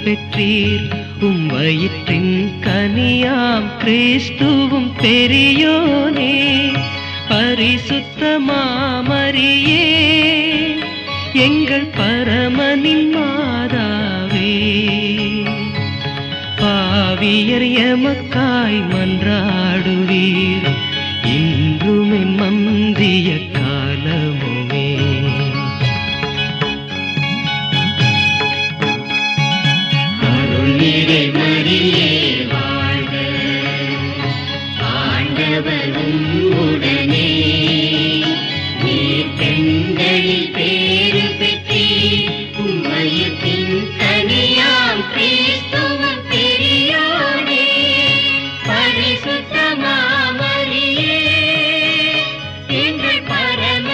பெற்றீர். வயிற்றின் கனியாம் கிறிஸ்துவும் பெரியோனே. பரிசுத்த மாமரியே, எங்கள் பரமனின் மாதாவே, பாவியர் எமக்காய் மன்றாடுவீர். இன்றுமே மந்திய காலமுமே. அருள்நிறை மரியே வாழ்க, ஆண்டவரும் உடனே. நீர் பெண்களில் பேறு பெற்றீர். வயிற்றின் கனியாம் கிறிஸ்துவும் பெரியோனே. பரிசுத்த மாமரியே, எங்கள் பரம